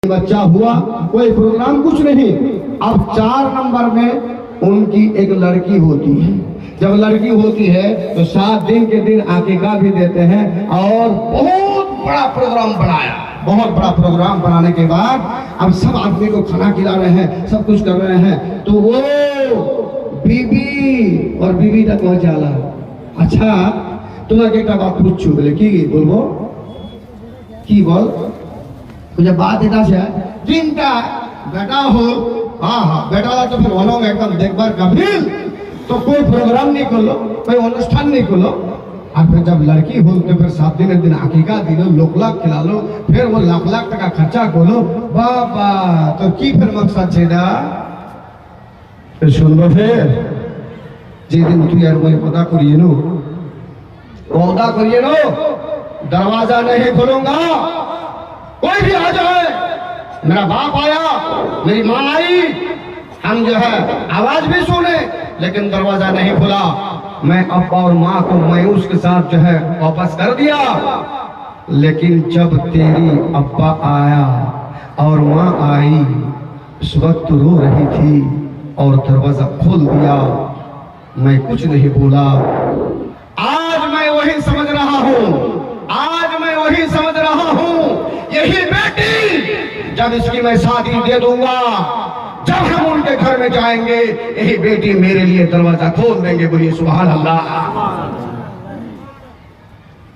बच्चा हुआ, कोई प्रोग्राम कुछ नहीं। अब 4 नंबर में उनकी एक लड़की होती है। जब लड़की होती है तो 7 दिन के दिन आकीका भी देते हैं और बहुत बड़ा प्रोग्राम बनाया। बहुत बड़ा प्रोग्राम बनाने के बाद अब सब आदमी को खाना खिला रहे हैं, सब कुछ कर रहे हैं। तो वो बीबी और बीबी तक पहुंचाला। अच्छा तुम्हें एक बात पूछू बोले की बोलबो की बोल मुझे बात এটা আছে তিনটা बेटा हो। हाँ हाँ बेटा तो फिर होना एकदम देखभाल कबील। तो कोई प्रोग्राम नहीं खोलो, कोई अनुष्ठान नहीं खोलो। और फिर जब लड़की हो तो फिर 7 दिन आकीका दिलो, लोक लाख खिला लो, फिर वो लाख लाख टका खर्चा करो। बाबा तो की फिर मकसद छे ना फिर सुनबो फिर যেদিন তুই আর मैं पता करिए नो पौधा करिए नो दरवाजा नहीं खोलूंगा। कोई भी आ जाए, मेरा बाप आया, मेरी माँ आई, हम जो है आवाज भी सुने लेकिन दरवाजा नहीं खुला। मैं अब्बा और माँ को मायूस के साथ जो है वापस कर दिया। लेकिन जब तेरी अब्बा आया और माँ आई, उस वक्त रो रही थी और दरवाजा खोल दिया। मैं कुछ नहीं बोला। आज मैं वही समझ रहा हूँ, आज मैं वही समझ रहा हूँ। यही बेटी जब इसकी मैं शादी दे दूंगा, जब हम उनके घर में जाएंगे, यही बेटी मेरे लिए दरवाजा खोल देंगे। बोलिए सुभान अल्लाह।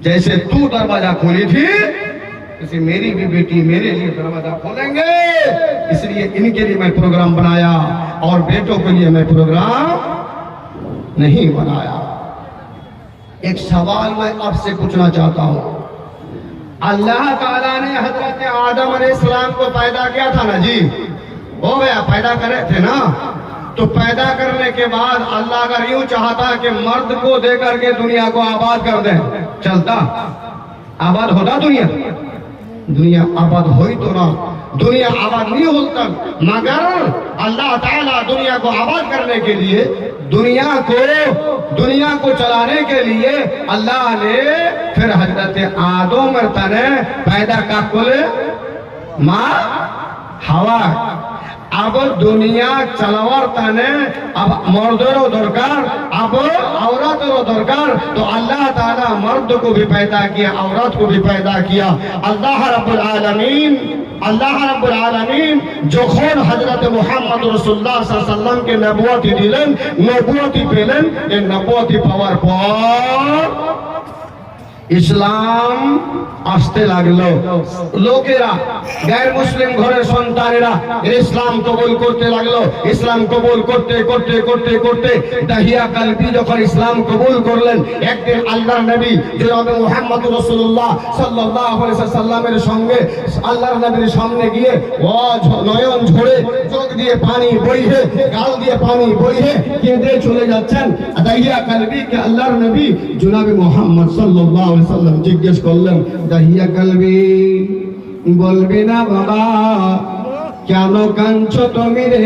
जैसे तू दरवाजा खोली थी, इसे मेरी भी बेटी मेरे लिए दरवाजा खोलेंगे। इसलिए इनके लिए मैं प्रोग्राम बनाया और बेटों के लिए मैं प्रोग्राम नहीं बनाया। एक सवाल मैं आपसे पूछना चाहता हूं। अल्लाह ताला ने हजरत आदम अलैहिस्सलाम को पैदा किया था ना जी, हो गया पैदा करे थे ना। तो पैदा करने के बाद अल्लाह अगर यूं चाहता कि मर्द को दे करके दुनिया को आबाद कर दे, चलता? आबाद होता दुनिया? दुनिया आबाद होई तो ना, दुनिया आबाद नहीं होता। मगर अल्लाह ताला दुनिया को आबाद करने के लिए, दुनिया को चलाने के लिए अल्लाह ने फिर हजरत आदम ने पैदा का कुल माँ हवा। अब दुनिया चलावर ताने अब मर्दों दरकार, अब औरतों दरकार। तो अल्लाह ताला मर्द को भी पैदा किया, औरत को भी पैदा किया। अल्लाह रब्बुल आलमीन যখন হযরত মুহাম্মদ রাসূলুল্লাহ সাল্লাল্লাহু আলাইহি ওয়াসাল্লামকে নবুয়তি দিলেন, নবুয়তি পেলেন, এই নবুয়তি পাওয়ার পর ইসলাম আসতে লাগলো। লোকেরা গैर মুসলিম ঘরের সন্তানেরা ইসলাম কবুল করতে লাগলো। ইসলাম কবুল করতে করতে করতে করতে দাহিয়া কালবি যখন ইসলাম কবুল করলেন, একদিন আল্লাহর নবী জনাব মুহাম্মদ রাসূলুল্লাহ সাল্লাল্লাহু আলাইহি ওয়াসাল্লামের সঙ্গে আল্লাহর নবীর সামনে গিয়ে নয়ন ঝরে, চোখ দিয়ে পানি বইছে, গাল দিয়ে পানি বইছে, কেঁদে চলে যাচ্ছেন। দাহিয়া কালবি কে আল্লাহর নবী জনাব মুহাম্মদ সাল্লাল্লাহু আলাইহি ওয়াসাল্লাম জিজ্ঞেস করলেন, দাহিয়া কালবি বলবি না বাবা কেন কাঁদছো তুমি রে?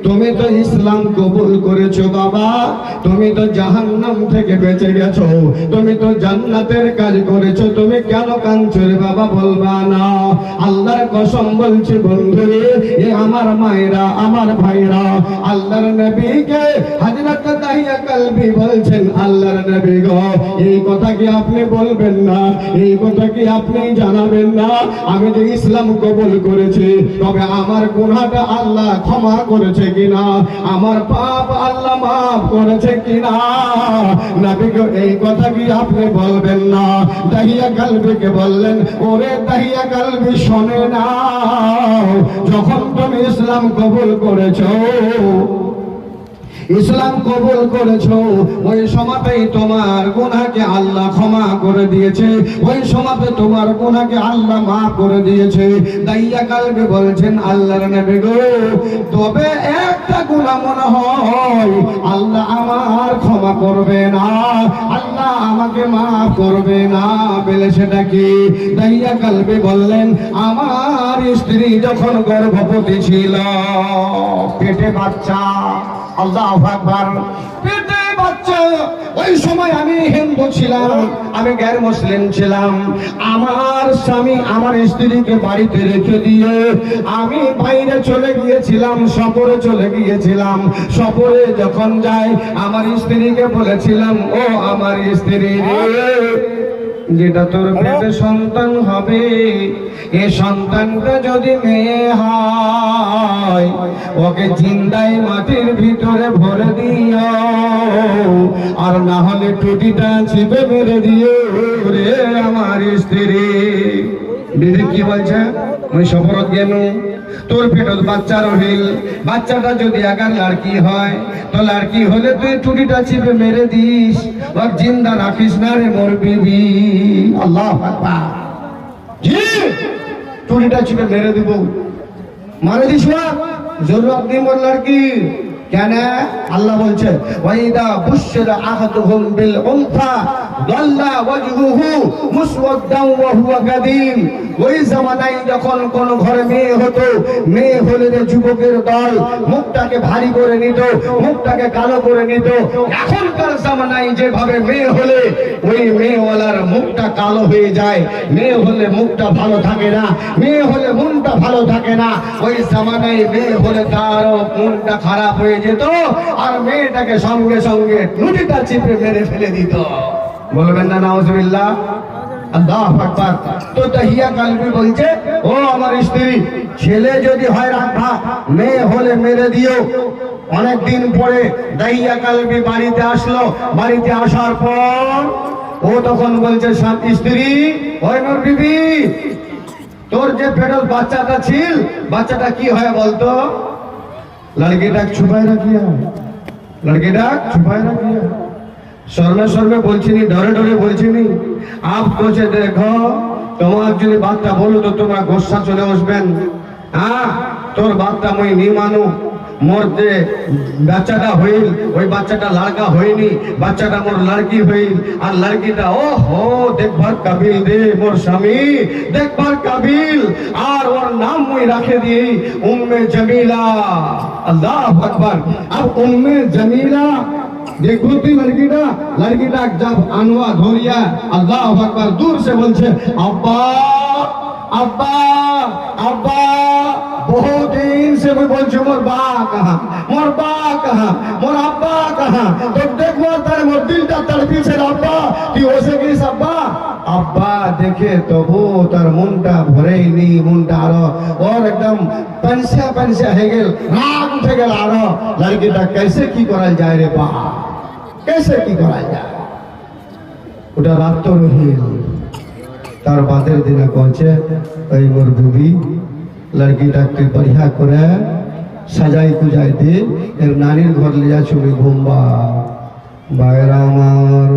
তুমি তো ইসলাম কবুল করেছো বাবা, তুমি তো জাহান্নাম থেকে বেঁচে গেছো, তুমি তো জান্নাতের কাজ করেছো, তুমি কেন কাঁদছো রে বাবা? বলবা না? আল্লাহর কসম বলছি বন্ধুরে, এ আমার মায়েরা, আমার ভাইরা, আল্লাহর নবীকে হযরত দাহিয়া কালবি বলছেন, আল্লাহর নবী গো এই কথা কি আপনি বলবেন না? এই কথা কি আপনি জানাবেন না? আমি যে ইসলাম কবুল করেছি, তবে আমার গুনাহটা আল্লাহ ক্ষমা করেছে কিনা, আমার পাপ আল্লাহ মাফ করেছে কিনা? নবী গো এই কথা কি আপনি বলবেন না? দাহিয়া কালবিকে বললেন, ওরে দাহিয়া কালবি শোনে না, যখন তুমি ইসলাম কবুল করেছো, ইসলাম কবুল করেছো, ওই সময়তেই তোমার গুনাহকে আল্লাহ ক্ষমা করে দিয়েছে, ওই সময়তে তোমার গুনাহকে আল্লাহ মাফ করে দিয়েছে। দাহিয়া কালবি বলছেন, আল্লাহর নবী গো তবে একটা গুনাহ মনে হয় আল্লাহ আমার ক্ষমা করবে না, আল্লাহ আমাকে মাফ করবে না। বলে সেটা কি? দাহিয়া কালবি বললেন, আমার স্ত্রী যখন গর্ভবতী ছিল, পেটে বাচ্চা, আল্লাহু আকবার, পেটে বাচ্চা বাচ্চা, ওই সময় আমি হিন্দু ছিলাম, আমি গ্যার মুসলিম ছিলাম। আমার স্বামী আমার স্ত্রীকে বাড়িতে রেখে দিয়ে আমি বাইরে চলে গিয়েছিলাম, সফরে চলে গিয়েছিলাম। সফরে যখন যাই আমার স্ত্রীকে বলেছিলাম, ও আমার স্ত্রী রে, যেটা তোর পেটে সন্তান হবে, এ সন্তানটা যদি মেয়ে হয় ওকে জিন্দাই মাটির ভিতরে ভরে দিও, আর না হলে টুটিটা চিপে মেরে দিও রে আমার স্ত্রী। দিদি কি বলছে? ওই শপথ গেল তোর পেটত বাচ্চা রহিল, বাচ্চাটা যদি আগার লাড়কি হয় তো লাড়কি হলে তুই টুটিটা চিপে মেরে দিস, ওর জিন্দা রাখিস না রে মোর বিবি। আল্লাহু আকবার। জি, টুটিটা চিপে মেরে দিব, মারে দিস না, জরুরত নেই মোর লাড়কি। কেন? আল্লাহ বলছে ওয়াইদা বুশরা আহাদুহুম বিল উনসা দাল্লা ওয়াজহুহু মুসওয়াদান ওয়া হুয়া কাদিম। ওই জামানায় যখন কোন ঘরে মেয়ে হতো, মেয়ে হলে যুবকের দল মুখটাকে ভারী করে নিত, মুখটাকে কালো করে নিত। এখনকার জামানায় যেভাবে মেয়ে হলে ওই মেয়েওয়ালার মুখটা কালো হয়ে যায়, মেয়ে হলে মুখটা ভালো থাকে না, মেয়ে হলে মনটা ভালো থাকে না। ওই জামানায় মেয়ে হলে তার মনটা খারাপ হয়ে যেত, আর মেয়েটাকে সঙ্গে সঙ্গে টুটিটা চিপে মেরে ফেলে দিত। বলবেন না নাউজুবিল্লাহ? আল্লাহু আকবার। তো তাহিয়া কালবি বলছে, ও আমার স্ত্রী, ছেলে যদি হয় রাখা, মেয়ে হলে মেরে দিও। অনেকদিন পরে দাহিয়া কালবি বাড়িতে আসলো। বাড়িতে আসার পর ও তখন বলছে, স্ত্রী, ওই মোর বিবি, তোর যে পেটে বাচ্চাটা ছিল, বাচ্চাটা কি হয় বলতো? লড়কিটা ছুপায় রাখিয়া, লড়কিটা ছুপায় রাখিয়া। শর্মে শর্মে বলছিনি, ডরে ডরে বলছিনি। আপ বলছে, দেখো তোমার যদি বাচ্চা বলো তো তোমরা গোসা চলে আসবেন। হ্যাঁ, তোর বাচ্চা মই নি মানু, মোর যে বাচ্চাটা হইল ওই বাচ্চাটা লড়কা হয়নি, বাচ্চাটা মোর লড়কি হইল। আর লড়কিটা ও হো দেখবার কাবিল দে মোর স্বামী, দেখবার কাবিল। আর ওর নাম মই রাখে দিই উম্মে জমিলা। আল্লাহু আকবার। আর উম্মে জমিলা देखो ती लड़कीटा जब अनवा धोरिया, अल्लाह अकबर, दूर से बोलছে, अब्बा अब्बा अब्बा। बहुत दिन से मैं बोलছি मोर बा कहाँ, मोर बा कहाँ, मोर अब्बा कहाँ। तो देखो तारे मोर दिलটা तड़पीছে, अब्बा কি হয়েছে কি আব্বা? আব্বা দেখে তবু তার মনটা ভরেনি, মনটা আরো ওর একদম পানসা পানসা হয়ে গেল, রাগ উঠে গেল আরো। লড়কিটা कैसे কি করা যায় রে বা, कैसे কি করা যায়? ওটা রাত তো রহিল। তার বাদের দিনে কইছে, এই মোর বিবি, লড়কিটাকে बढ़िया করে সাজাই কুজাই দে, এর নানির ঘর লিয়া চুরি ঘুমবা। ভাইরা আমার,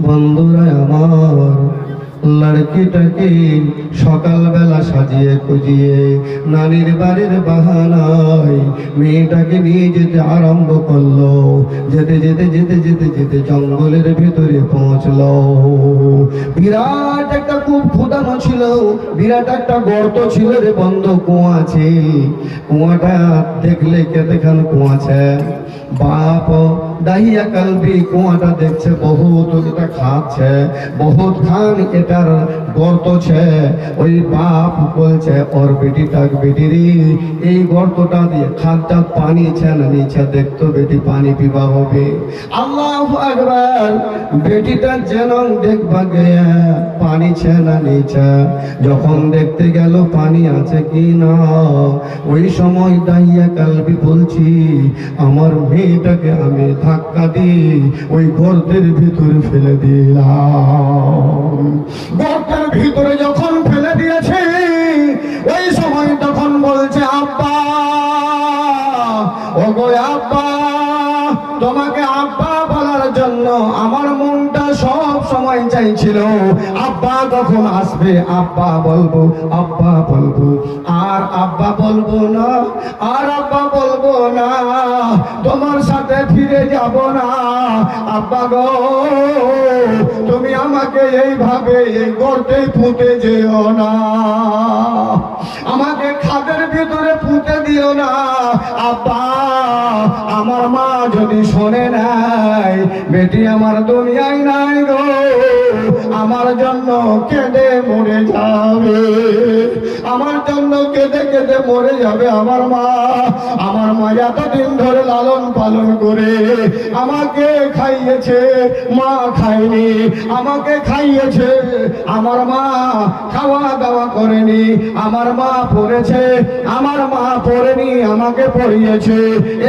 বন্ধুরা আমার, লড়কিটাকে সকালবেলা সাজিয়ে কুজিয়ে নানির বাড়ির বাহানায় মেয়েটাকে নিয়ে যেতে আরম্ভ করলো। যেতে যেতে যেতে যেতে যেতে জঙ্গলের ভেতরে পৌঁছলো। বিরাট একটা কূপ খোদানো ছিল, বিরাট একটা গর্ত ছিল রে বন্ধ, কুয়া ছিল। কুয়াটা দেখলে কেতেখান কুয়া আছে। বাপ দাহিয়া কালবি কুয়াটা দেখছে, বহুত এটা খাচ্ছে, বহুত খান এটার গর্ত ছে। ওই বাপ বলছে ওর বেটিটাক, বেটি রে এই গর্তটা দিয়ে খাদ্যা পানি ছে না নিচে, দেখতো বেটি পানি পিবা হবে। আল্লাহু আকবার। বেটিটা যেন দেখবা গিয়া পানি ছে না নিচে, যখন দেখতে গেল পানি আছে কি না, ওই সময় দাহিয়া কালবি বলছি, আমার মেয়েটাকে আমি ধাক্কা দিয়ে ওই গর্তের ভিতরে ফেলে দিলাম। গর্তের ভিতরে যখন ফেলে দিয়েছে, ওই সময় তখন বলছে, আব্বা, ও গো আব্বা। তোমাকে আব্বা বলার জন্য আমার মনটা সব সময় চাইছিল, আব্বা কখন আসবে, আব্বা বলবো, আব্বা বলবো। আর আব্বা বলবো না, আর আব্বা বলবো না, তোমার সাথে ফিরে যাব না। আব্বা গো, তুমি আমাকে এইভাবে এই গর্তে পুঁতে যেও না, আমাকে খাদের ভিতরে পুঁতে দিও না। আব্বা, আমার মা যদি শোনে নাই বেটি আমার দুনিয়ায় নাই গো, আমার জন্য কেঁদে মরে যাবে, আমার জন্য কেঁদে কেঁদে মরে যাবে আমার মা। আমার মা এতদিন ধরে লালন পালন করে আমাকে খাইয়েছে, মা খায়নি, আমাকে খাইয়েছে, আমার মা খাওয়া দাওয়া করেনি, আমার মা পড়েছে, আমার মা পড়েনি, আমাকে পড়িয়েছে।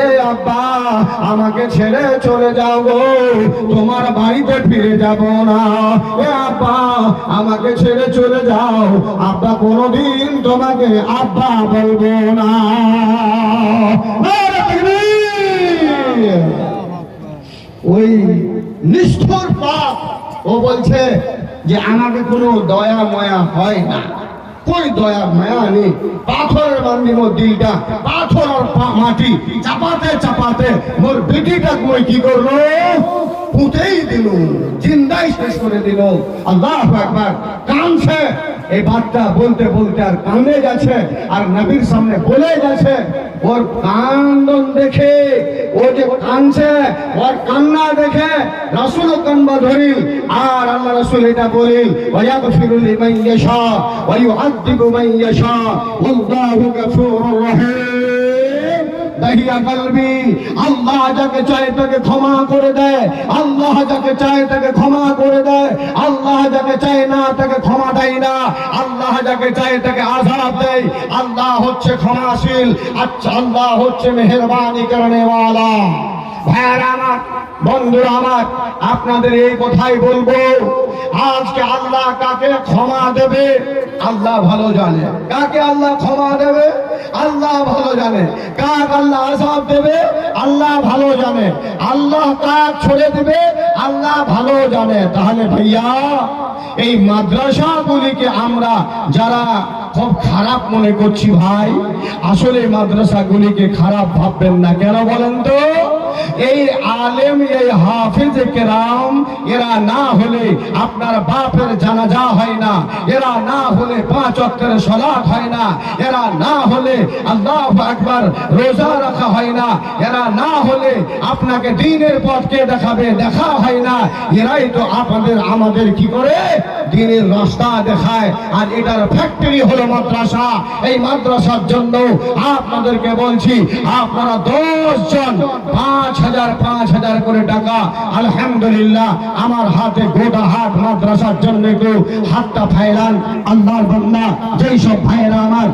এ আব্বা আমাকে ছেড়ে চলে যাও গো, তোমার বাড়িতে ফিরে যাব না। এ আব্বা আমাকে ছেড়ে চলে যাও, আব্বা কোনোদিন তোমাকে আব্বা বলবো না। ওই নিষ্ঠুর পাপ ও বলছে যে আমাকে কোনো দয়া ময়া হয় না, কোন দয়া মায়া নেই। পাথরের বান্দি মোর দিলটা, পাথর আর মাটি চাপাতে চাপাতে মোর বেটিটা কই কি করলো, পুঁতেই দিল, জিন্দাই শেষ করে দিল। আল্লাহু আকবার। কাঁদছে এই বাচ্চা, বলতে বলতে আর কাঁদে যাচ্ছে, আর নবীর সামনে বলে যাচ্ছে। ওর কান্দন দেখে, ও যে কাঁদছে, ওর কান্না দেখে রাসূল কান্না ধরিল, আর আল্লাহ রাসূল এটা বলিল, ওয়ায়াগফিরু লিমান ইয়াশা ওয়া ইউআযযিবু মান ইয়াশা ওয়াল্লাহু গফুরুর রহিম। দাহিয়া কলবি, আল্লাহ যাকে চায় তাকে ক্ষমা করে দেয়, আল্লাহ যাকে চায় তাকে ক্ষমা করে দেয়, আল্লাহ যাকে চায় না তাকে ক্ষমা দেয় না, আল্লাহ যাকে চায় তাকে আযাব দেয়। আল্লাহ হচ্ছে ক্ষমাশীল, আচ্ছা আল্লাহ হচ্ছে মেহেরবানি করনে ওয়ালা। ভাইরা আমার, বন্ধুরা আমার, আপনাদের এই কথাই বলবো, আজকে আল্লাহ কাকে ক্ষমা দেবে আল্লাহ ভালো জানে, কাকে আল্লাহ ক্ষমা দেবে আল্লাহ ভালো জানে, কাকে আল্লাহ আযাব দেবে আল্লাহ ভালো জানে, আল্লাহ কাকে ছেড়ে দেবে আল্লাহ ভালো জানে। তাহলে ভাইয়া এই মাদ্রাসাগুলিকে আমরা যারা খুব খারাপ মনে করছি ভাই, আসলে মাদ্রাসাগুলিকে খারাপ ভাববেন না। কেন বলেন তো? এই আলেম, এই হাফিজ কেরাম, এরা না হলে আপনার বাপের জানাজা হয় না, এরা না হলে 5 ওয়াক্তের সালাত হয় না, এরা না হলে আল্লাহু আকবার রোজা রাখা হয় না, এরা না হলে আপনাকে দ্বীনের পথকে দেখাবে, দেখা হয় না। এরাই তো আপনাদের আমাদের কি করে দ্বীনের রাস্তা দেখায়। আর এটার ফ্যাক্টরি হলো মাদ্রাসা। এই মাদ্রাসার জন্য আপনাদেরকে বলছি, আপনারা 10 জন 5,000 করে টাকা, আলহামদুলিল্লাহ আমার হাতে গোটা হাট মাদ্রাসার জন্য কেউ হাতটা ফাইলান। আল্লাহর বান্দা যেই সব ভাইয়েরা আমার